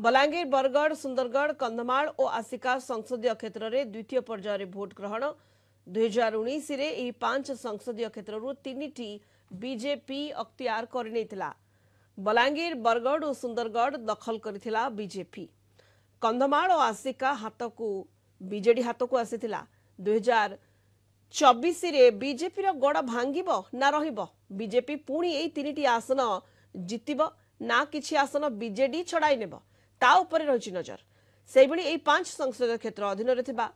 बलांगीर बरगढ़ सुंदरगढ़ कंधमाल और आसिका संसदीय क्षेत्र में द्वितीय पर्यायर भोट ग्रहण 2019 रे एही 5 संसदीय क्षेत्र तीन बीजेपी अख्तियार कर बलांगीर बरगढ़ और सुंदरगढ़ दखल कर बीजेपी कंधमाल और आसिका हाथ को बीजेडी हाथ को आसीथिला 2024 रे बीजेपी रो गड़ भांगिब ना रहिब बीजेपी पुणी एही तीन आसन जितिब ना किछि आसन बीजेडी छड़ाई नेब ता उपरे रही नजर से भली एही 5 संसदीय क्षेत्र अधीन रे थिबा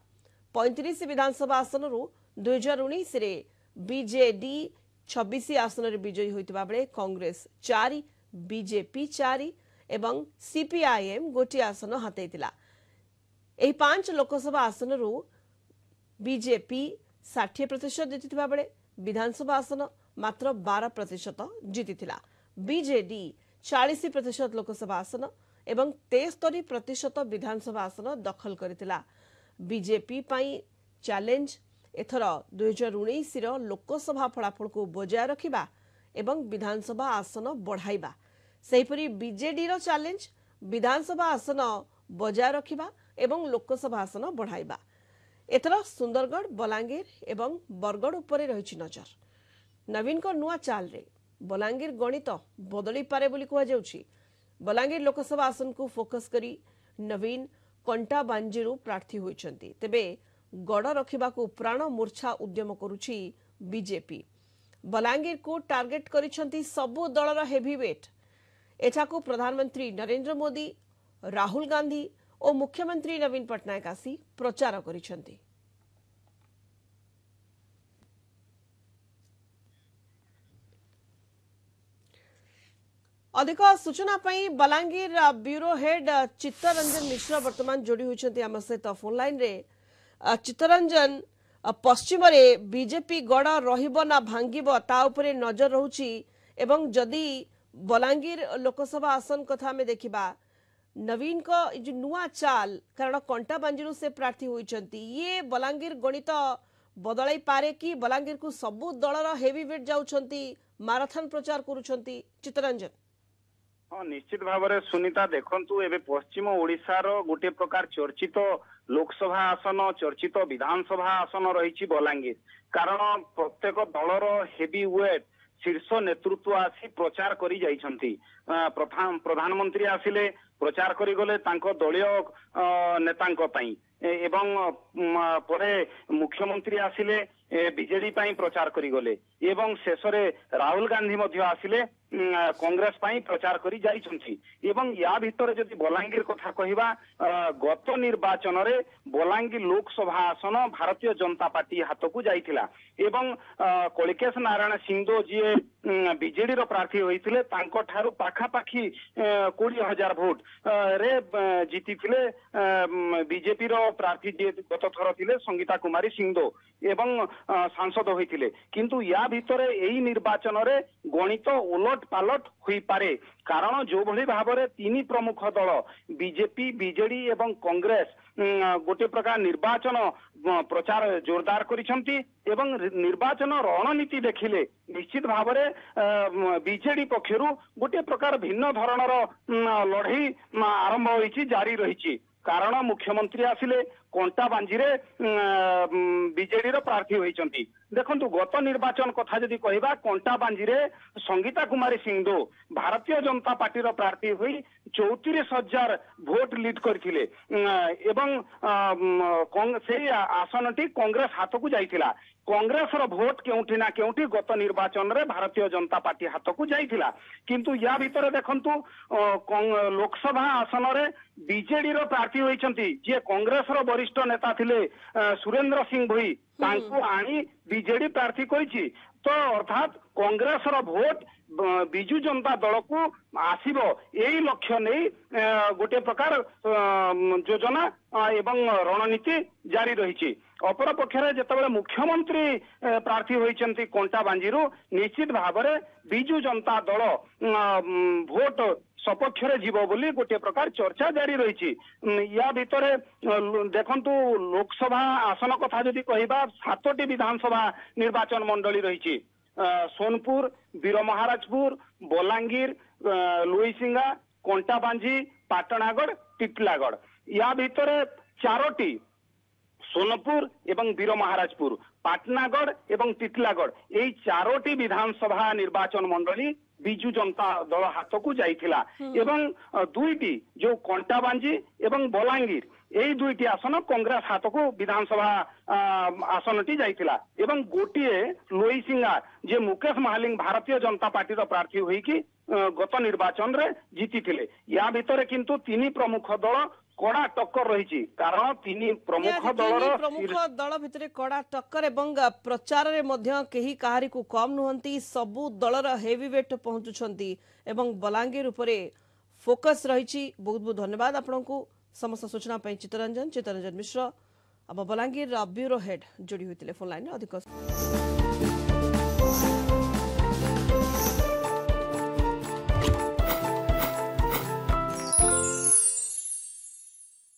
35 विधानसभा आसन रु 2019 रे बीजेडी 26 आसन रे विजयी होइतिबा बेले कांग्रेस 4 बीजेपी 4 एवं सीपीआईएम गोटी आसन हातेइतिला एही 5 लोकसभा आसन रु बीजेपी 60% जीतिथिबा बेले विधानसभा आसन मात्र 12% जीतिथिला बीजेडी 40% लोकसभा आसन एवं 73% विधानसभा आसन दखल करथिला बीजेपी पई चैलेंज एथर 2019 रो लोकसभा फलाफल को बजाय रखिबा एवं विधानसभा आसन बढ़ाइबा सेहिपरि बीजेडी रो चैलेंज विधानसभा आसन बजाय रखिबा एवं लोकसभा आसन बढ़ाइबा एथर सुंदरगढ़ बलांगीर एवं बरगढ़ उपरे रही नजर नवीन को नुआ चाल रे बलांगीर गणित बदली पारे बोली कहा जाउछि बलांगीर लोकसभा आसन को फोकस करी नवीन कंटा बांजीरू प्रार्थी होइछंती तेबे गड़ रखिबा को प्राण मूर्छा उद्यम करुछि बीजेपी बलांगीर को टार्गेट करिछंती सबु दलर हेवीवेट एठाको प्रधानमंत्री नरेंद्र मोदी राहुल गांधी और मुख्यमंत्री नवीन पटनायक आसी प्रचार करिछंती अधिक सूचना पाई बलांगीर ब्यूरो हेड चित्तरंजन मिश्र वर्तमान जोड़ी होइछंती आम सहित फोन लाइन रे चित्तरंजन पश्चिम रे बीजेपी गड़ रहिबो ना भांगिबो ता उपरे नजर रहउची एवं जदी बलांगीर लोकसभा आसन कथा में देखिबा नवीन को जो नुआ चाल कारण कंटा बांजीरू से प्रार्थी होइछंती ये बलांगीर गणित बदलाई पारे कि बलांगीर को सबु दलर हेवीवेट जाउछंती माराथन प्रचार करूछंती चित्तरंजन हाँ निश्चित भाव में सुनीता देखंतु एबे पश्चिम ओडिशार गोटे प्रकार चर्चित लोकसभा आसन चर्चित विधानसभा आसन रही बलांगीर कारण प्रत्येक दलर हेवी वेट शीर्ष नेतृत्व आसी प्रचार करी जाइछंती प्रधानमंत्री आसिले प्रचार करी गले तांको दलीय नेतांको पई एवं परे मुख्यमंत्री आसिले बीजेडी पई प्रचार करी गले एवं शेषरे राहुल गांधी मध्य आसिले कांग्रेस पई प्रचार करी जाइछंती एवं या भितर जदि बलांगीर कथा कहिबा गत निर्वाचन रे बलांगीर लोकसभा आसन भारतीय जनता पार्टी हाथ को जाइथिला एवं कलिकेश नारायण सिंहदेव जी बीजेडी रो प्रार्थी होइथिले तांको ठारू पाखापाखी 20,000 भोट रे जीतिथिले बीजेपी रो प्रार्थी जे गत थर थिले संगीता कुमारी सिंहदेव एवं सांसद होइथिले किंतु या भितर एही निर्वाचन रे गणित उलट पालट हुई पारे कारण जो भली भाव में तीन प्रमुख दल बीजेपी बीजेडी एवं कांग्रेस गोटे प्रकार निर्वाचन प्रचार जोरदार करिसंती एवं निर्वाचन रणनीति देखिले निश्चित भाव में बीजेडी पक्षरु गोटे प्रकार भिन्न धरणर लड़ई आरंभ होइछि जारी रहिछि कारण मुख्यमंत्री आसिले कंटा बांजीरे बीजेडी रो प्रार्थी होइचंती देखंतु गत निर्वाचन कथा जदि कहिबा कंटा बांजीरे संगीता कुमारी सिंहदेव भारतीय जनता पार्टी रो प्रार्थी होई 34,000 भोट लीड करथिले एवं से आसनटी कांग्रेस हाथ को जाइथिला कांग्रेस रो भोट केउठी ना केउठी गत निर्वाचन रे भारतीय जनता पार्टी हाथ को जाइथिला किंतु या भितर देखंतु लोकसभा आसन रे बीजेडी रो प्रार्थी होइचंती जे कांग्रेस रो वरिष्ठ नेता थिले सुरेंद्र सिंह भोई तांको आनी बीजेडी प्रार्थी करिछि तो अर्थात कांग्रेस रो भोट बिजु जनता दल को आसीबो एई लक्ष्य नहीं गोटे प्रकार योजना एवं रणनीति जारी रही अपर पक्षरे जेतेबेले मुख्यमंत्री प्रार्थी होइचंती कंटा बांजीरू निश्चित भाव में बिजु जनता दल भोट सपक्षरे जीव बोली गोटे प्रकार चर्चा जारी रही या भितर देखंतु लोकसभा आसन कथा जदि कहिबा 7टी विधानसभा निर्वाचन मंडली रही सोनपुर वीर महाराजपुर बलांगीर लुईसिंगा कंटाबांजी पाटणागढ़ टिटलागढ़ या भितर 4टी सोनपुर एवं वीर महाराजपुर पाटनागढ़ एवं टिटलागढ़ यही 4टी विधानसभा निर्वाचन मंडली बिजु जनता दल हाथ को जाइथिला एवं 2टी जो कंटाबांजी एवं बलांगीर यही 2टी आसन कांग्रेस हाथ को विधानसभा आसनटी जाइथिला एवं गोटिए लोईसिंगा जे मुकेश महालिंग भारतीय जनता पार्टी प्रार्थी होइकी गत निर्वाचन रे जीति थिले या भितर किंतु 3 प्रमुख दल कड़ा टक्कर रही कारण 3 प्रमुख दल भितर कड़ा टक्कर एवं प्रचार रे मध्य केही काहारी को कम नुहंती सबु दलर हेवीवेट पहुंचुछंती एवं बलांगीर उपरे फोकस रही। बहुत बहुत धन्यवाद आपको समस्त सूचना चित्तरंजन मिश्र अब बलांगीर ब्यूरो हेड जोड़ी होते फोन लाइन अधिक